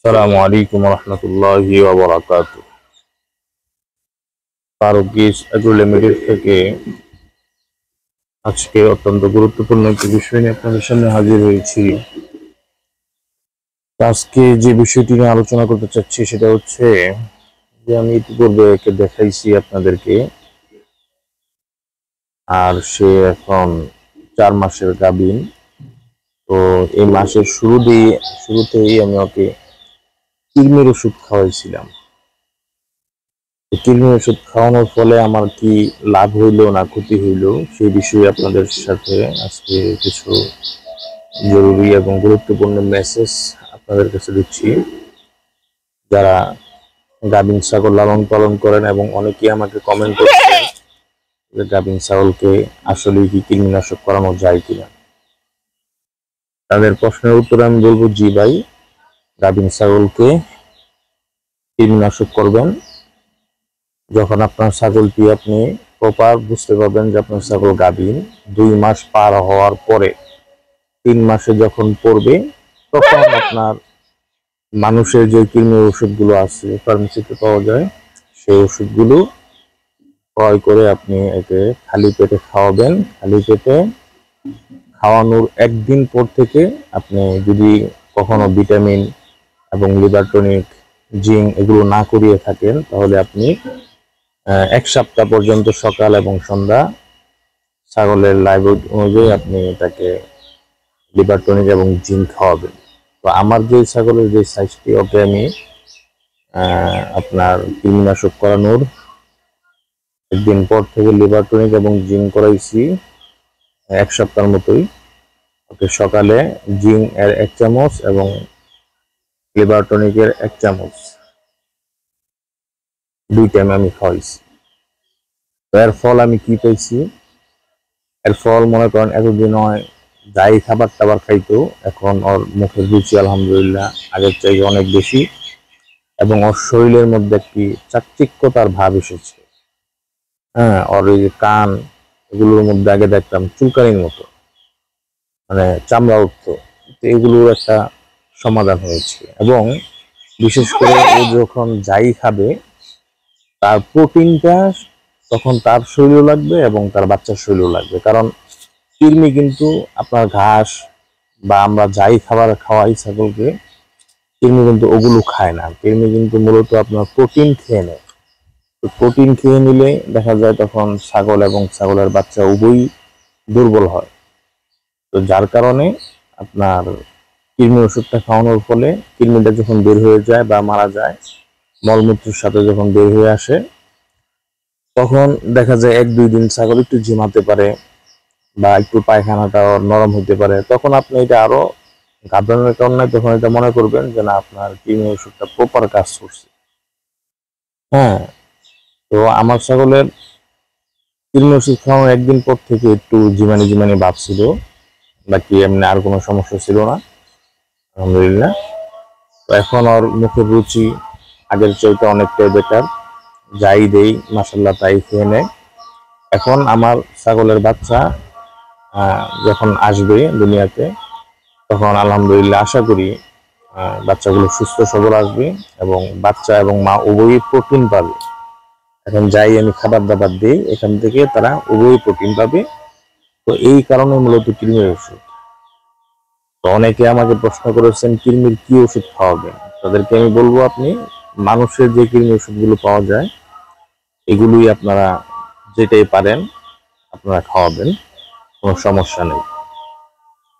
আসসালামু আলাইকুম রহমতুল্লাহি ওয়া বারাকাতুহু। ফারুকিস এগ্রো লিমিটেড থেকে আজকে অত্যন্ত গুরুত্বপূর্ণ একটি বিষয় নিয়ে আপনাদের সামনে হাজির হয়েছি। আজকে যে বিষয়টি নিয়ে আলোচনা করতে চাচ্ছি সেটা হচ্ছে যে আমি ইতিপূর্বে একে দেখাইছি আপনাদেরকে, আর সে এখন 4 মাসের গাভীন। তো এই মাসের শুরুতেই আমি ওকে কৃমির ওষুধ খাওয়াইছিলাম। কৃমির ওষুধ খাওয়ানোর ফলে আমার কি লাভ হইল না ক্ষতি হইল সেই বিষয়ে আপনাদের সাথে আজকে কিছু জরুরি এবং গুরুত্বপূর্ণ মেসেজ আপনাদের কাছে দিচ্ছি। যারা গাভীন ছাগল লালন পালন করেন এবং অনেকেই আমাকে কমেন্ট করছেন যে গাভীন ছাগলকে আসলে কি কৃমিনাশক করানো যায় কিনা। তাদের প্রশ্নের উত্তরে আমি বলবো, জি ভাই, গাভীন ছাগলকে কৃমিনাশক করবেন যখন আপনার ছাগলটি আপনি প্রপার বুঝতে পারবেন যে আপনার ছাগল গাভীন। 2 মাস পার হওয়ার পরে 3 মাসে যখন পড়বে তখন আপনার মানুষের যে কৃমি ওষুধগুলো আছে ফার্মেসিতে পাওয়া যায় সেই ওষুধগুলো ক্রয় করে আপনি একে খালি পেটে খাওয়াবেন। খালি পেটে খাওয়ানোর একদিন পর থেকে আপনি যদি কখনো ভিটামিন এবং লিভার টনিক, জিঙ্ক এগুলো না করিয়ে থাকেন তাহলে আপনি 1 সপ্তাহ পর্যন্ত সকাল এবং সন্ধ্যা ছাগলের লাইভ অনুযায়ী আপনি তাকে লিভার টনিক এবং জিঙ্ক খাওয়াবেন। তো আমার যে ছাগলের যে সাইজটি ওকে আমি আপনার কৃমিনাশক করানোর একদিন পর থেকে লিভার টনিক এবং জিঙ্ক করাইছি 1 সপ্তাহের মতোই। ওকে সকালে জিঙ্ক এর 1 চামচ এবং লিভার টনিকের 1 চামচ 2 টাইম আমি খাওয়াইছি। তো এর ফল আমি কি পাইছি? এর ফল মনে করেন এতদিন হয় যাই খাবার টাবার খাইতো, এখন ওর মুখের রুচি আলহামদুলিল্লাহ আগের চাইতে অনেক বেশি এবং ওর শরীরের মধ্যে একটি চাকচিক্যতার ভাব এসেছে। হ্যাঁ, ওর এই যে কান এগুলোর মধ্যে আগে দেখতাম চুলকানির মতো, মানে চামড়া উঠতো, তো এগুলোর একটা সমাধান হয়েছে। এবং বিশেষ করে ও যখন যাই খাবে তার প্রোটিনটা তখন তার শরীরও লাগবে এবং তার বাচ্চার শরীরও লাগবে। কারণ কৃমি কিন্তু আপনার ঘাস বা আমরা যাই খাবার খাওয়াই ছাগলকে, কৃমি কিন্তু ওগুলো খায় না। কৃমি কিন্তু মূলত আপনার প্রোটিন খেয়ে নেয়। তো প্রোটিন খেয়ে নিলে দেখা যায় তখন ছাগল এবং ছাগলের বাচ্চা উভয়ই দুর্বল হয়। তো যার কারণে আপনার কৃমি ওষুধটা খাওয়ানোর ফলে কৃমিটা যখন বের হয়ে যায় বা মারা যায়, মলমূত্রের সাথে যখন বের হয়ে আসে তখন দেখা যায় 1-2 দিন ছাগল একটু ঝিমাতে পারে বা একটু পায়খানাটা নরম হতে পারে। তখন আপনি এটা আরো ঘাবড়ানোর কারণ নাই, তখন এটা মনে করবেন যে না আপনার কৃমি ওষুধটা প্রপার কাজ করছে। হ্যাঁ, তো আমার ছাগলের কৃমি ওষুধ খাওয়ানোর একদিন পর থেকে একটু ঝিমানি ঝিমানি ভাব ছিল, বাকি এমনি আর কোনো সমস্যা ছিল না আলহামদুলিল্লাহ। তো এখন ওর মুখের রুচি আগের চাইতে অনেকটাই বেটার, যাই দেই মাসাল্লাহ তাই খেয়ে নেয়। এখন আমার ছাগলের বাচ্চা যখন আসবে দুনিয়াতে তখন আলহামদুলিল্লাহ আশা করি বাচ্চাগুলো সুস্থ সবল আসবে এবং বাচ্চা এবং মা উভয়ই প্রোটিন পাবে। এখন যাই আমি খাবার দাবার দিই এখান থেকে তারা উভয়ই প্রোটিন পাবে। তো এই কারণে মূলত কৃমির ওষুধ। তো অনেকে আমাকে প্রশ্ন করেছেন কৃমির কি ওষুধ খাওয়াবেন, তাদেরকে আমি বলবো আপনি মানুষের যে কৃমি ওষুধগুলো পাওয়া যায় এগুলোই আপনারা যেটাই পারেন আপনারা খাওয়াবেন, কোনো সমস্যা নেই।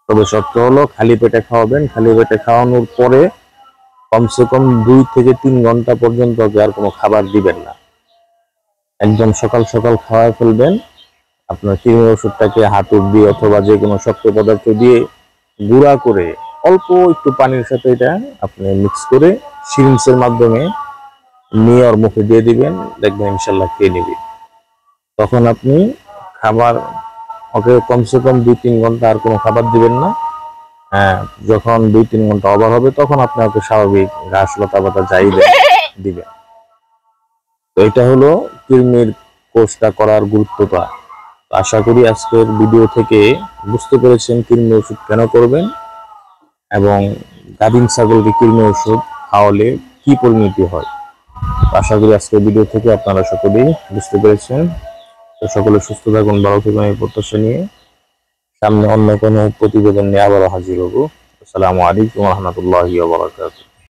তবে শর্ত হলো খালি পেটে খাওয়াবেন। খালি পেটে খাওয়ানোর পরে কমসে কম 2 থেকে 3 ঘন্টা পর্যন্ত আর কোনো খাবার দিবেন না, একদম সকাল সকাল খাওয়ায় ফেলবেন। আপনার কৃমি ওষুধটাকে হাতুড় দিয়ে অথবা যে কোনো শক্ত পদার্থ দিয়ে গুঁড়া করে অল্প একটু পানির সাথে এটা আপনি মিক্স করে সিরিঞ্জের মাধ্যমে নিয়ে ওর মুখে দিয়ে দিবেন, দেখবেন ইনশাল্লাহ খেয়ে নেবে। তখন আপনি খাবার ওকে কমসে কম 2-3 ঘন্টা আর কোনো খাবার দিবেন না। হ্যাঁ, যখন 2-3 ঘন্টা ওভার হবে তখন আপনি ওকে স্বাভাবিক ঘাস লতা পাতা যাই দিবেন। তো এটা হলো কৃমির কোর্সটা করার গুরুত্বটা। আশা করি আজকের ভিডিও থেকে বুঝতে পেরেছেন কৃমি ওষুধ কেন করবেন এবং গাভীন ছাগলকে কৃমি ওষুধ খাওয়ালে কি পরিণতি হয়। আশা করি আজকের ভিডিও থেকে আপনারা সকলেই বুঝতে পেরেছেন। তো সকলে সুস্থ থাকুন, ভালো থাকুন এই প্রত্যাশা নিয়ে সামনে অন্য কোনো প্রতিবেদন নিয়ে আবারও হাজির হব। আসসালামু আলাইকুম ওয়া রাহমাতুল্লাহি ওয়া বারাকাতুহু।